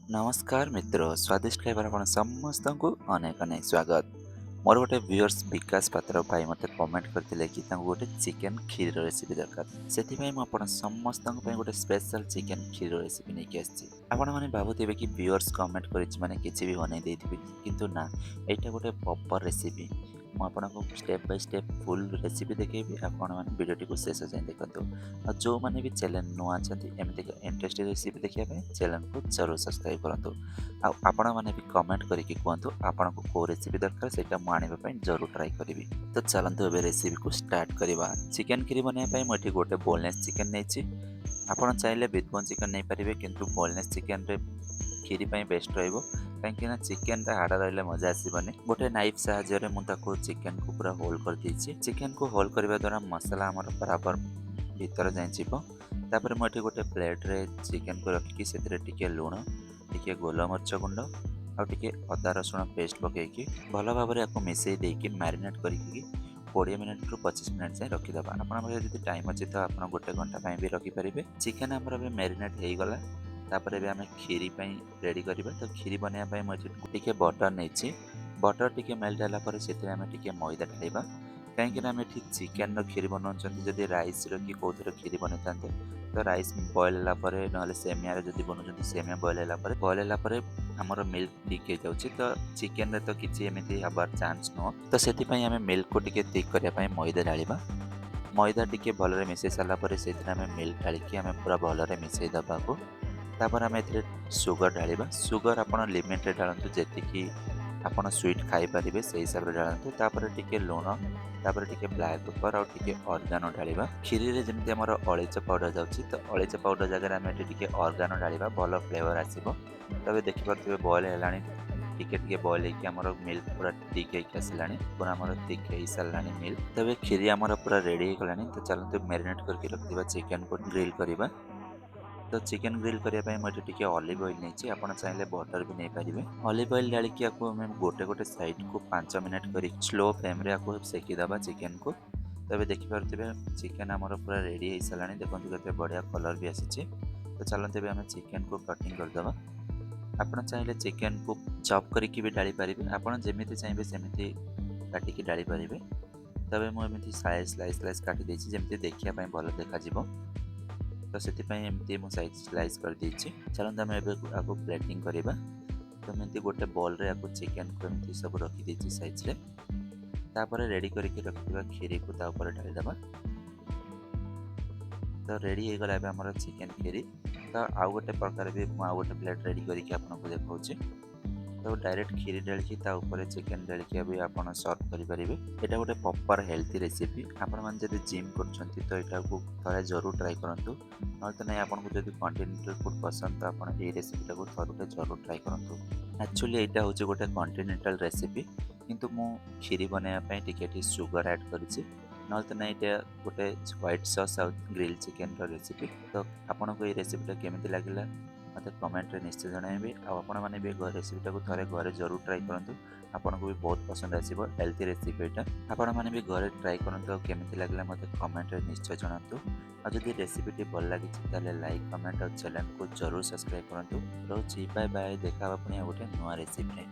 नमस्कार मित्रों, स्वादिष्ट खाइबार आपण समस्तଙ୍କୁ अनेक अनेक स्वागत। मोर गोटे व्यूअर्स विकास पात्र भाई मते कमेंट करथिले कि तांको गोटे चिकन खीर रेसिपी दरकार। सेथि मु आपण समस्तଙ୍କ ପାଇଁ गोटे स्पेशल चिकन खीर रेसिपी नेकी आछि। आपण माने भाबुथिबे कि व्यूअर्स कमेंट करिछि माने किछि भी बनै देथिबे, किंतु ना, एटा गोटे प्रॉपर रेसिपी। मु आपनको step by step full recipe देखेबी, आपण माने वीडियोटी को शेष जाय देखंतु। आ जो माने भी चैनल नुआ अछंती एमिति इंटरेस्टिंग रेसिपी देखिया पे चैनल को जरूर सब्सक्राइब करंतु। आ आपण माने भी कमेंट करिकि कहंतु आपनको को रेसिपी दरकार सेटा मु आनिबा पय जरूर ट्राई करिवि। तो चलंतु एबे रेसिपी को स्टार्ट करबा। चिकन करी बनै पय मठी गोटे बोनलेस चिकन नेछि। आपण चाहिले विथ बोन चिकन नै परिबे, किंतु बोनलेस चिकन रे खीरी ପାଇଁ ବେଷ୍ଟ ରହିବ। କାହିଁକିନା ଚିକେନଟା ହାଡ଼ ରହିଲେ ମଜା ଆସିବନି। ଗୋଟେ ନାଇଫ୍ ସାହାଯ୍ୟରେ ମୁଁ ତାକୁ ଚିକେନକୁ ପୁରା ହୋଲ୍ କରିଦେଇଛି। ଚିକେନକୁ ହୋଲ୍ କରିବା ଦ୍ୱାରା ମସଲା ଆମର ବରାବର ଭିତର ଯାଏଁ ଯିବ। ତାପରେ ମୁଁ ଏଠି ଗୋଟେ ପ୍ଲେଟ୍ରେ ଚିକେନକୁ ରଖିକି ସେଥିରେ ଟିକେ ଲୁଣ, ଟିକେ ଗୋଲମରିଚ ଗୁଣ୍ଡ ଆଉ ଟିକେ ଅଦା ରସୁଣ ପେଷ୍ଟ ପକାଇକି ଭଲ ଭାବରେ ୟାକୁ ମିଶାଇ ଦେଇକି ମ୍ୟାରିନେଟ୍ କରିକି 20 ମିନିଟ୍ରୁ 25 ମିନିଟ୍ ଯାଏଁ ରଖିଦେବା। ଆପଣଙ୍କ ପାଖରେ ଯଦି ଟାଇମ୍ ଅଛି ତ ଆପଣ ଗୋଟେ ଘଣ୍ଟା ପାଇଁ ବି ରଖିପାରିବେ। ଚିକେନ ଆମର ଏବେ ମ୍ୟାରିନେଟ୍ ହେଇଗଲା। तापर भी आम खीरी रेडी करवा। तो खीरी बनवाई ପାଇଁ ମୁଁ ଏଠି ଟିକେ बटर नहीं। बटर टिके मेल्ट है से टिके मैदा ढालिबा। कहीं आम ये चिकेन खीरी बनाऊँ जदि राइस कि कौर खीरी बन था तो राइस बॉयल है ना सेमिया जब बनाऊँ सेमिया बॉयल है आमर मिल्क थिक हो जाऊँगी। तो चिकेन तो किसी एमती हबार चान्स नुह। तो से आम मिल्क को टिके थिक करने मैदा ढालिबा। मैदा टिके भलरे मिसई सारापर से मिल्क ढालिकी आम पूरा भलरे मिसई दबाको। तापर आम ए सुगर ढालिबा। सुगर आपड़ लिमिट ढालतु जी आपड़ स्वीट खाई पारे से हिसाब से ढालतु। तापर टिके लुण, तापर टिके ब्लैक पेपर और टिके ऑर्गानो ढालिबा। खीरी रे जेमती हमर अलैच पाउडर जाउछि तो अलैच पाउडर जगह आम एठी टिके ऑर्गानो ढालिबा, भल फ्लेवर आसीबो। तबे देखि पारथिबे बॉयल हेलानी, टिके टिके बॉयल हेकि हमर मिल्क पूरा थिक हेकि आसिलानी, पूरा हमर थिक हेई सारलानी मिल्क। तबे खीरी हमर पूरा रेडी हे गलानी। तो चलतु मैरिनेट करके रखिबा चिकन को ग्रिल करबा। तो चिकेन ग्रिल करने मुझे टिके ऑलिव ऑयल नहीं, आप चाहिए बटर भी नहीं पारे। ऑलिव ऑयल डालिकी गोटे गोटे साइड को 5 मिनट कर स्लो फ्लेम रे सेकीदबा चिकेन को। तबे देखिपे चिकेन आमर पूरा रेडी हो सारा। देखो केते बढ़िया कलर भी आसी। तो चलते आम चिकेन को कटिंग करदे। आप चाहिए चिकेन को चॉप करके भी डाली पारे। आपड़ जमी चाहिए सेमती काटिकी डाली पारे। तबे मुझे स्लाइस स्लाइस स्लाइस काटी देछि जेमती देखिया भल देखा। तो से एमती मुझे स्लाइस कर देछि। चलते आम आपको प्लेटिंग करवा। तो एमती गोटे बॉल रे आपको चिकेन को एमती सब रखी देछि साइज रे। तापर रेडी करके रखिबा खीरी को ता ऊपर ढाली देबा। तो रेडी हो गला हमर चिकेन खीरी। तो आउ गोटे प्रकार भी आउ गोटे प्लेट रेडी करके आपको देखौछि। तो डायरेक्ट खीरी डालिकी ता ऊपर चिकेन डालिकी भी आपन सर्व करि परिबे। एटा गोटे प्रॉपर हेल्थी रेसिपी। आपण मान जदि जिम करछंती तो एटा को थरे जरूर ट्राई करंतु। न तो नहीं आपन को जदि कॉन्टिनेंटल फूड पसंद तो आपन ए रेसिपीटा को थरुटे जरूर ट्राई करंतु। एक्चुअली एटा होचे गोटे कॉन्टिनेंटल रेसिपी, किंतु मु खीरी बनाया पय टिके सुगर ऐड करिछि। न तो नहीं एटा गोटे व्हाइट सॉस और ग्रिल चिकेन रो रेसिपी। तो आपन को ए रेसिपीटा केमिति लागिला मत कमेंट रे निश्चय जणाइबे। आपण माने भी रेसिपीटा को थरे घरे जरूर ट्राई करंतु। आपन को भी बहुत पसंद आसीबो। हेल्थी रेसिपी एटा आपण माने भी घरे ट्राई करंतु। केमिति लागला मते कमेंट रे निश्चय जणातु। और जदि रेसिपीटी भल लगी ताले लाइक कमेंट और चैनल को जरूर सब्सक्राइब करंतु। रोची बाय बाय। देखा पुणी गोटे नुआ रेसिपी।